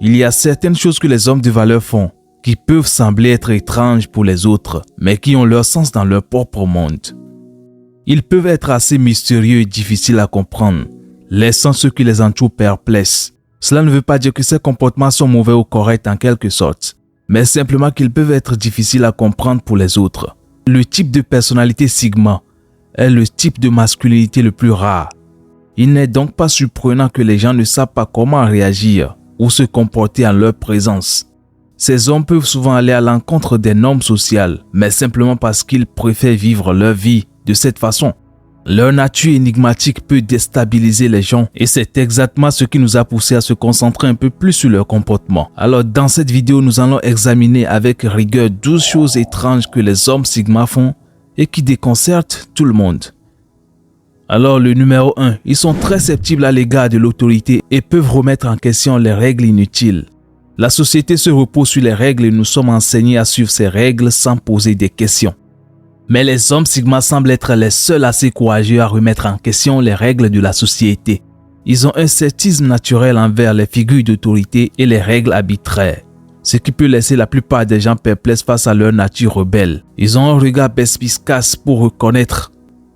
Il y a certaines choses que les hommes de valeur font qui peuvent sembler être étranges pour les autres, mais qui ont leur sens dans leur propre monde. Ils peuvent être assez mystérieux et difficiles à comprendre, laissant ceux qui les entourent perplexes. Cela ne veut pas dire que ces comportements sont mauvais ou corrects en quelque sorte, mais simplement qu'ils peuvent être difficiles à comprendre pour les autres. Le type de personnalité Sigma est le type de masculinité le plus rare. Il n'est donc pas surprenant que les gens ne savent pas comment réagir ou se comporter en leur présence. Ces hommes peuvent souvent aller à l'encontre des normes sociales, mais simplement parce qu'ils préfèrent vivre leur vie de cette façon. Leur nature énigmatique peut déstabiliser les gens et c'est exactement ce qui nous a poussé à se concentrer un peu plus sur leur comportement. Alors dans cette vidéo, nous allons examiner avec rigueur 12 choses étranges que les hommes Sigma font et qui déconcertent tout le monde. Alors le numéro 1, ils sont très susceptibles à l'égard de l'autorité et peuvent remettre en question les règles inutiles. La société se repose sur les règles et nous sommes enseignés à suivre ces règles sans poser des questions. Mais les hommes Sigma semblent être les seuls assez courageux à remettre en question les règles de la société. Ils ont un scepticisme naturel envers les figures d'autorité et les règles arbitraires, ce qui peut laisser la plupart des gens perplexes face à leur nature rebelle. Ils ont un regard perspicace pour reconnaître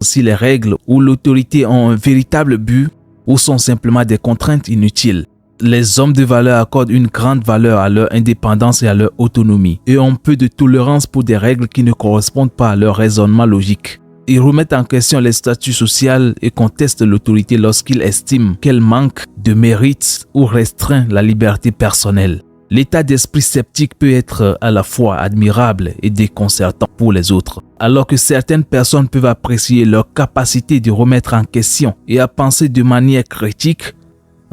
si les règles ou l'autorité ont un véritable but ou sont simplement des contraintes inutiles. Les hommes de valeur accordent une grande valeur à leur indépendance et à leur autonomie et ont peu de tolérance pour des règles qui ne correspondent pas à leur raisonnement logique. Ils remettent en question les statuts sociaux et contestent l'autorité lorsqu'ils estiment qu'elle manque de mérite ou restreint la liberté personnelle. L'état d'esprit sceptique peut être à la fois admirable et déconcertant pour les autres. Alors que certaines personnes peuvent apprécier leur capacité de remettre en question et à penser de manière critique,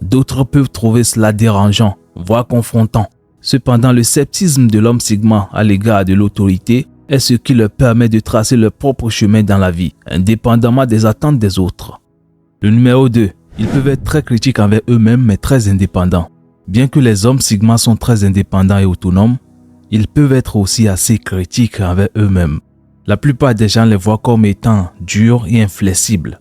d'autres peuvent trouver cela dérangeant, voire confrontant. Cependant, le scepticisme de l'homme Sigma à l'égard de l'autorité est ce qui leur permet de tracer leur propre chemin dans la vie, indépendamment des attentes des autres. Le numéro 2, ils peuvent être très critiques envers eux-mêmes mais très indépendants. Bien que les hommes Sigma sont très indépendants et autonomes, ils peuvent être aussi assez critiques envers eux-mêmes. La plupart des gens les voient comme étant durs et inflexibles.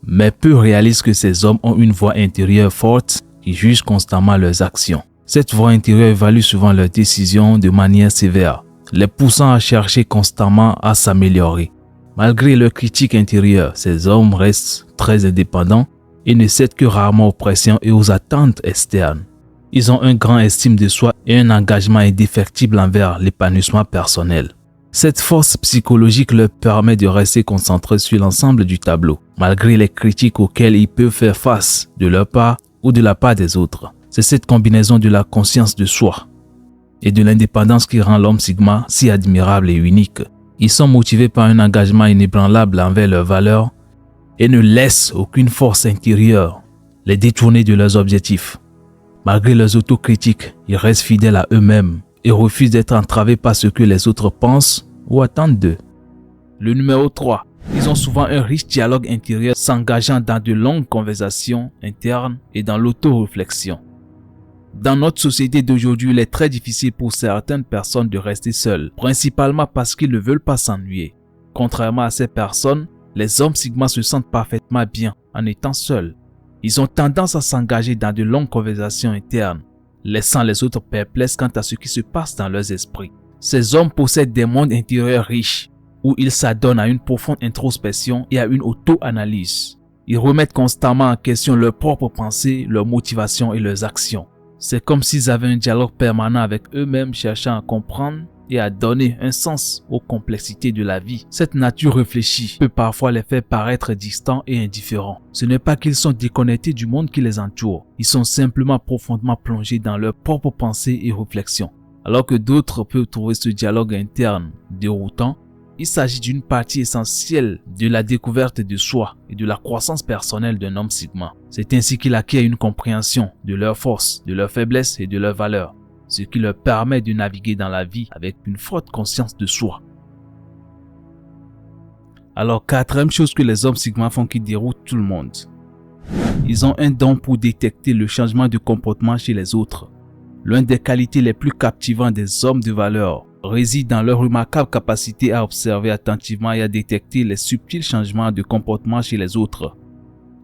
Mais peu réalisent que ces hommes ont une voix intérieure forte qui juge constamment leurs actions. Cette voix intérieure évalue souvent leurs décisions de manière sévère, les poussant à chercher constamment à s'améliorer. Malgré leurs critiques intérieures, ces hommes restent très indépendants et ne cèdent que rarement aux pressions et aux attentes externes. Ils ont un grand estime de soi et un engagement indéfectible envers l'épanouissement personnel. Cette force psychologique leur permet de rester concentrés sur l'ensemble du tableau, malgré les critiques auxquelles ils peuvent faire face de leur part ou de la part des autres. C'est cette combinaison de la conscience de soi et de l'indépendance qui rend l'homme Sigma si admirable et unique. Ils sont motivés par un engagement inébranlable envers leurs valeurs et ne laissent aucune force intérieure les détourner de leurs objectifs. Malgré leurs autocritiques, ils restent fidèles à eux-mêmes et refusent d'être entravés par ce que les autres pensent ou attendent d'eux. Le numéro 3. Ils ont souvent un riche dialogue intérieur s'engageant dans de longues conversations internes et dans l'auto-réflexion. Dans notre société d'aujourd'hui, il est très difficile pour certaines personnes de rester seules, principalement parce qu'ils ne veulent pas s'ennuyer. Contrairement à ces personnes, les hommes Sigma se sentent parfaitement bien en étant seuls. Ils ont tendance à s'engager dans de longues conversations internes, laissant les autres perplexes quant à ce qui se passe dans leurs esprits. Ces hommes possèdent des mondes intérieurs riches, où ils s'adonnent à une profonde introspection et à une auto-analyse. Ils remettent constamment en question leurs propres pensées, leurs motivations et leurs actions. C'est comme s'ils avaient un dialogue permanent avec eux-mêmes, cherchant à comprendre et à donner un sens aux complexités de la vie. Cette nature réfléchie peut parfois les faire paraître distants et indifférents. Ce n'est pas qu'ils sont déconnectés du monde qui les entoure. Ils sont simplement profondément plongés dans leurs propres pensées et réflexions. Alors que d'autres peuvent trouver ce dialogue interne déroutant, il s'agit d'une partie essentielle de la découverte de soi et de la croissance personnelle d'un homme Sigma. C'est ainsi qu'il acquiert une compréhension de leurs forces, de leurs faiblesses et de leurs valeurs, ce qui leur permet de naviguer dans la vie avec une forte conscience de soi. Alors, quatrième chose que les hommes Sigma font qui déroute tout le monde. Ils ont un don pour détecter le changement de comportement chez les autres. L'une des qualités les plus captivantes des hommes de valeur réside dans leur remarquable capacité à observer attentivement et à détecter les subtils changements de comportement chez les autres.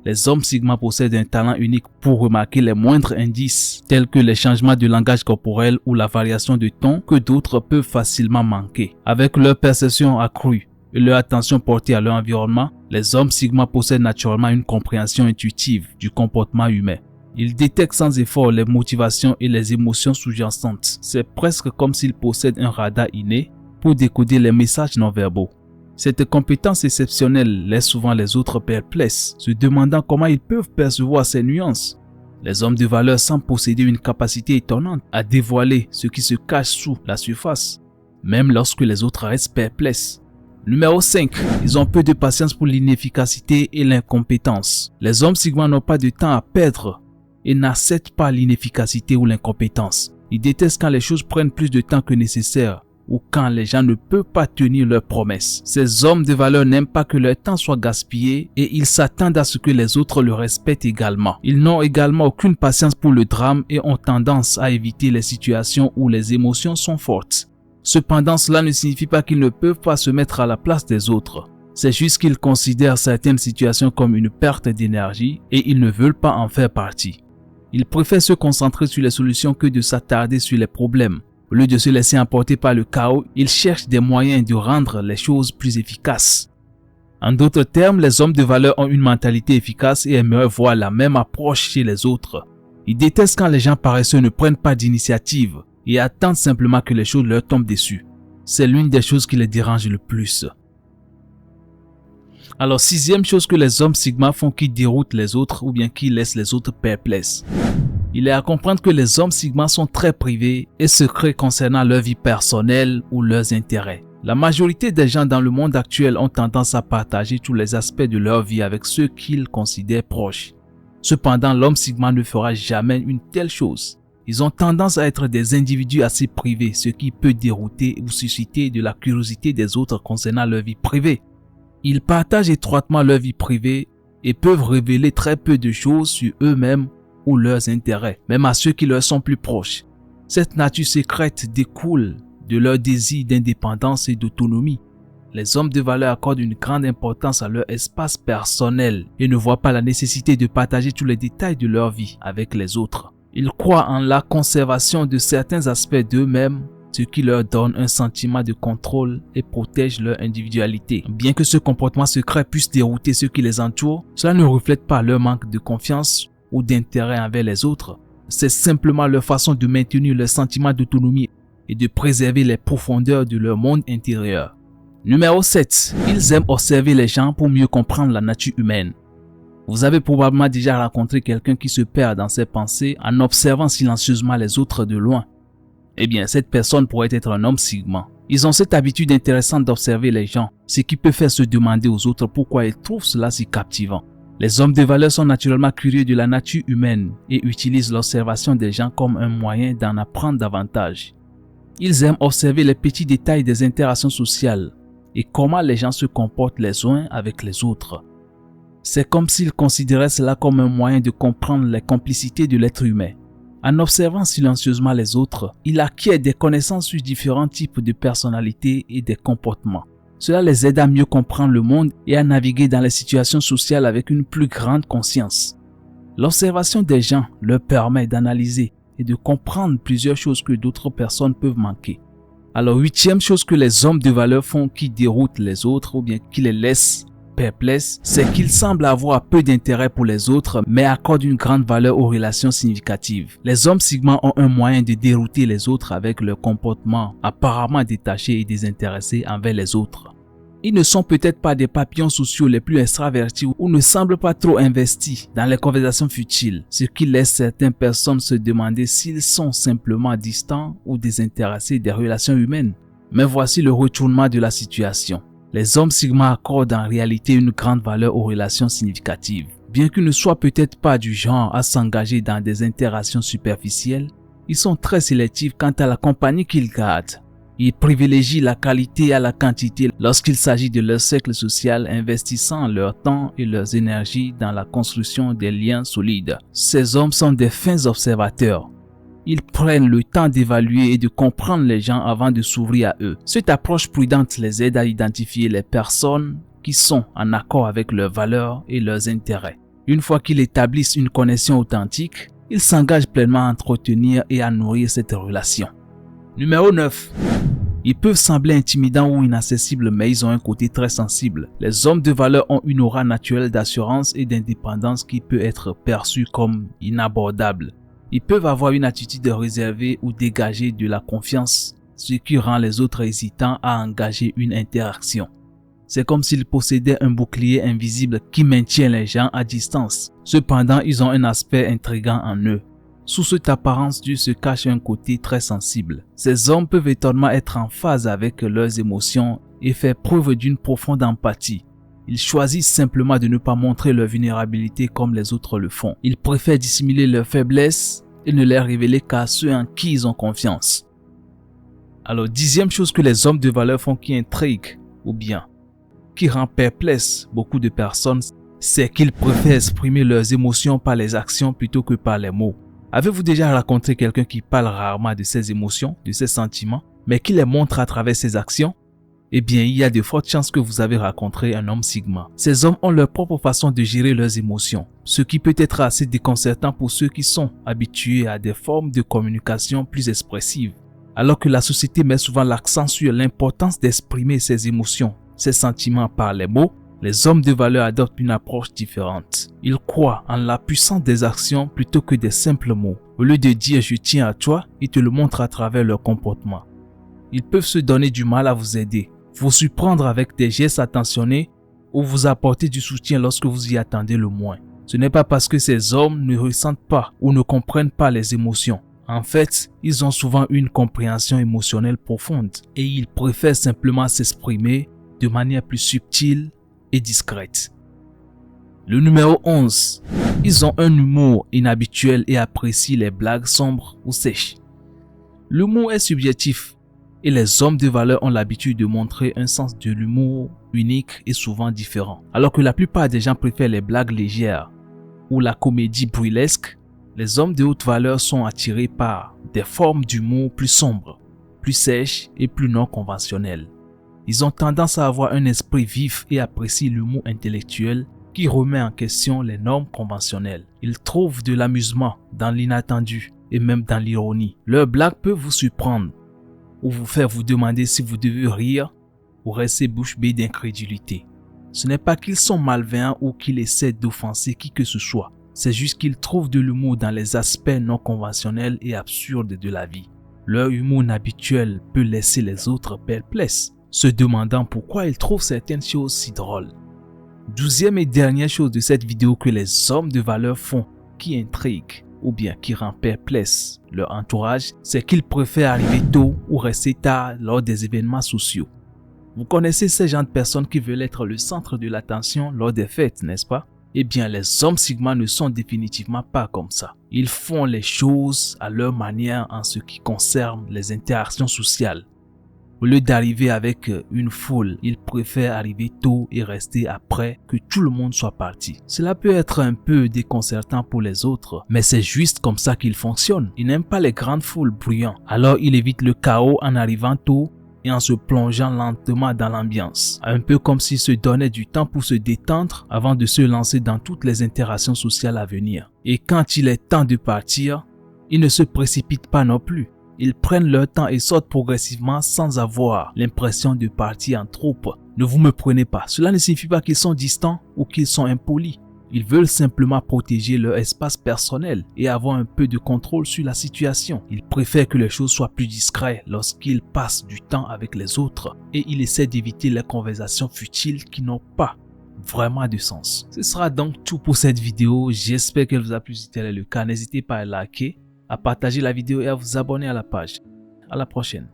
Les hommes sigma possèdent un talent unique pour remarquer les moindres indices, tels que les changements de langage corporel ou la variation de ton que d'autres peuvent facilement manquer. Avec leur perception accrue et leur attention portée à leur environnement, les hommes sigma possèdent naturellement une compréhension intuitive du comportement humain. Ils détectent sans effort les motivations et les émotions sous-jacentes. C'est presque comme s'ils possèdent un radar inné pour décoder les messages non-verbaux. Cette compétence exceptionnelle laisse souvent les autres perplexes, se demandant comment ils peuvent percevoir ces nuances. Les hommes de valeur semblent posséder une capacité étonnante à dévoiler ce qui se cache sous la surface, même lorsque les autres restent perplexes. Numéro 5. Ils ont peu de patience pour l'inefficacité et l'incompétence. Les hommes sigma n'ont pas de temps à perdre et n'acceptent pas l'inefficacité ou l'incompétence. Ils détestent quand les choses prennent plus de temps que nécessaire ou quand les gens ne peuvent pas tenir leurs promesses. Ces hommes de valeur n'aiment pas que leur temps soit gaspillé et ils s'attendent à ce que les autres le respectent également. Ils n'ont également aucune patience pour le drame et ont tendance à éviter les situations où les émotions sont fortes. Cependant, cela ne signifie pas qu'ils ne peuvent pas se mettre à la place des autres. C'est juste qu'ils considèrent certaines situations comme une perte d'énergie et ils ne veulent pas en faire partie. Ils préfèrent se concentrer sur les solutions que de s'attarder sur les problèmes. Au lieu de se laisser emporter par le chaos, ils cherchent des moyens de rendre les choses plus efficaces. En d'autres termes, les hommes de valeur ont une mentalité efficace et aimeraient voir la même approche chez les autres. Ils détestent quand les gens paresseux ne prennent pas d'initiative et attendent simplement que les choses leur tombent dessus. C'est l'une des choses qui les dérange le plus. Alors, 6e chose que les hommes sigma font qui déroutent les autres ou bien qui laissent les autres perplexes. Il est à comprendre que les hommes sigma sont très privés et secrets concernant leur vie personnelle ou leurs intérêts. La majorité des gens dans le monde actuel ont tendance à partager tous les aspects de leur vie avec ceux qu'ils considèrent proches. Cependant, l'homme sigma ne fera jamais une telle chose. Ils ont tendance à être des individus assez privés, ce qui peut dérouter ou susciter de la curiosité des autres concernant leur vie privée. Ils partagent étroitement leur vie privée et peuvent révéler très peu de choses sur eux-mêmes ou leurs intérêts, même à ceux qui leur sont plus proches. Cette nature secrète découle de leur désir d'indépendance et d'autonomie. Les hommes de valeur accordent une grande importance à leur espace personnel et ne voient pas la nécessité de partager tous les détails de leur vie avec les autres. Ils croient en la conservation de certains aspects d'eux-mêmes, ce qui leur donne un sentiment de contrôle et protège leur individualité. Bien que ce comportement secret puisse dérouter ceux qui les entourent, cela ne reflète pas leur manque de confiance ou d'intérêt envers les autres. C'est simplement leur façon de maintenir leur sentiment d'autonomie et de préserver les profondeurs de leur monde intérieur. Numéro 7. Ils aiment observer les gens pour mieux comprendre la nature humaine. Vous avez probablement déjà rencontré quelqu'un qui se perd dans ses pensées en observant silencieusement les autres de loin. Eh bien, cette personne pourrait être un homme sigma. Ils ont cette habitude intéressante d'observer les gens, ce qui peut faire se demander aux autres pourquoi ils trouvent cela si captivant. Les hommes de valeur sont naturellement curieux de la nature humaine et utilisent l'observation des gens comme un moyen d'en apprendre davantage. Ils aiment observer les petits détails des interactions sociales et comment les gens se comportent les uns avec les autres. C'est comme s'ils considéraient cela comme un moyen de comprendre les complicités de l'être humain. En observant silencieusement les autres, ils acquièrent des connaissances sur différents types de personnalités et des comportements. Cela les aide à mieux comprendre le monde et à naviguer dans les situations sociales avec une plus grande conscience. L'observation des gens leur permet d'analyser et de comprendre plusieurs choses que d'autres personnes peuvent manquer. Alors, 8e chose que les hommes de valeur font qui déroutent les autres ou bien qui les laissent perplexes, c'est qu'ils semblent avoir peu d'intérêt pour les autres mais accordent une grande valeur aux relations significatives. Les hommes sigma ont un moyen de dérouter les autres avec leur comportement apparemment détaché et désintéressé envers les autres. Ils ne sont peut-être pas des papillons sociaux les plus extravertis ou ne semblent pas trop investis dans les conversations futiles, ce qui laisse certaines personnes se demander s'ils sont simplement distants ou désintéressés des relations humaines. Mais voici le retournement de la situation. Les hommes sigma accordent en réalité une grande valeur aux relations significatives. Bien qu'ils ne soient peut-être pas du genre à s'engager dans des interactions superficielles, ils sont très sélectifs quant à la compagnie qu'ils gardent. Ils privilégient la qualité à la quantité lorsqu'il s'agit de leur cercle social, investissant leur temps et leurs énergies dans la construction des liens solides. Ces hommes sont des fins observateurs. Ils prennent le temps d'évaluer et de comprendre les gens avant de s'ouvrir à eux. Cette approche prudente les aide à identifier les personnes qui sont en accord avec leurs valeurs et leurs intérêts. Une fois qu'ils établissent une connexion authentique, ils s'engagent pleinement à entretenir et à nourrir cette relation. Numéro 9. Ils peuvent sembler intimidants ou inaccessibles, mais ils ont un côté très sensible. Les hommes de valeur ont une aura naturelle d'assurance et d'indépendance qui peut être perçue comme inabordable. Ils peuvent avoir une attitude réservée ou dégager de la confiance, ce qui rend les autres hésitants à engager une interaction. C'est comme s'ils possédaient un bouclier invisible qui maintient les gens à distance. Cependant, ils ont un aspect intriguant en eux. Sous cette apparence dure se cache un côté très sensible. Ces hommes peuvent étonnamment être en phase avec leurs émotions et faire preuve d'une profonde empathie. Ils choisissent simplement de ne pas montrer leur vulnérabilité comme les autres le font. Ils préfèrent dissimuler leurs faiblesses et ne les révéler qu'à ceux en qui ils ont confiance. Alors, 10e chose que les hommes de valeur font qui intrigue, ou bien qui rend perplexe beaucoup de personnes, c'est qu'ils préfèrent exprimer leurs émotions par les actions plutôt que par les mots. Avez-vous déjà rencontré quelqu'un qui parle rarement de ses émotions, de ses sentiments, mais qui les montre à travers ses actions? Eh bien, il y a de fortes chances que vous avez rencontré un homme Sigma. Ces hommes ont leur propre façon de gérer leurs émotions, ce qui peut être assez déconcertant pour ceux qui sont habitués à des formes de communication plus expressives. Alors que la société met souvent l'accent sur l'importance d'exprimer ses émotions, ses sentiments par les mots, les hommes de valeur adoptent une approche différente. Ils croient en la puissance des actions plutôt que des simples mots. Au lieu de dire « je tiens à toi », ils te le montrent à travers leur comportement. Ils peuvent se donner du mal à vous aider, vous surprendre avec des gestes attentionnés ou vous apporter du soutien lorsque vous y attendez le moins. Ce n'est pas parce que ces hommes ne ressentent pas ou ne comprennent pas les émotions. En fait, ils ont souvent une compréhension émotionnelle profonde et ils préfèrent simplement s'exprimer de manière plus subtile et discrète. Le numéro 11. Ils ont un humour inhabituel et apprécient les blagues sombres ou sèches. L'humour est subjectif et les hommes de valeur ont l'habitude de montrer un sens de l'humour unique et souvent différent. Alors que la plupart des gens préfèrent les blagues légères ou la comédie burlesque, les hommes de haute valeur sont attirés par des formes d'humour plus sombres, plus sèches et plus non conventionnelles. Ils ont tendance à avoir un esprit vif et apprécient l'humour intellectuel qui remet en question les normes conventionnelles. Ils trouvent de l'amusement dans l'inattendu et même dans l'ironie. Leurs blagues peuvent vous surprendre ou vous faire vous demander si vous devez rire ou rester bouche bée d'incrédulité. Ce n'est pas qu'ils sont malveillants ou qu'ils essaient d'offenser qui que ce soit. C'est juste qu'ils trouvent de l'humour dans les aspects non conventionnels et absurdes de la vie. Leur humour inhabituel peut laisser les autres perplexes, se demandant pourquoi ils trouvent certaines choses si drôles. 12e et dernière chose de cette vidéo que les hommes de valeur font qui intrigue ou bien qui rend perplexe leur entourage, c'est qu'ils préfèrent arriver tôt ou rester tard lors des événements sociaux. Vous connaissez ces gens de personnes qui veulent être le centre de l'attention lors des fêtes, n'est-ce pas? Eh bien, les hommes Sigma ne sont définitivement pas comme ça. Ils font les choses à leur manière en ce qui concerne les interactions sociales. Au lieu d'arriver avec une foule, ils préfèrent arriver tôt et rester après que tout le monde soit parti. Cela peut être un peu déconcertant pour les autres, mais c'est juste comme ça qu'ils fonctionnent. Ils n'aiment pas les grandes foules bruyantes, alors ils évitent le chaos en arrivant tôt et en se plongeant lentement dans l'ambiance. Un peu comme s'ils se donnaient du temps pour se détendre avant de se lancer dans toutes les interactions sociales à venir. Et quand il est temps de partir, ils ne se précipitent pas non plus. Ils prennent leur temps et sortent progressivement sans avoir l'impression de partir en troupe. Ne vous me prenez pas. Cela ne signifie pas qu'ils sont distants ou qu'ils sont impolis. Ils veulent simplement protéger leur espace personnel et avoir un peu de contrôle sur la situation. Ils préfèrent que les choses soient plus discrètes lorsqu'ils passent du temps avec les autres et ils essaient d'éviter les conversations futiles qui n'ont pas vraiment de sens. Ce sera donc tout pour cette vidéo. J'espère qu'elle vous a plu. Si tel est le cas, n'hésitez pas à liker, à partager la vidéo et à vous abonner à la page. À la prochaine.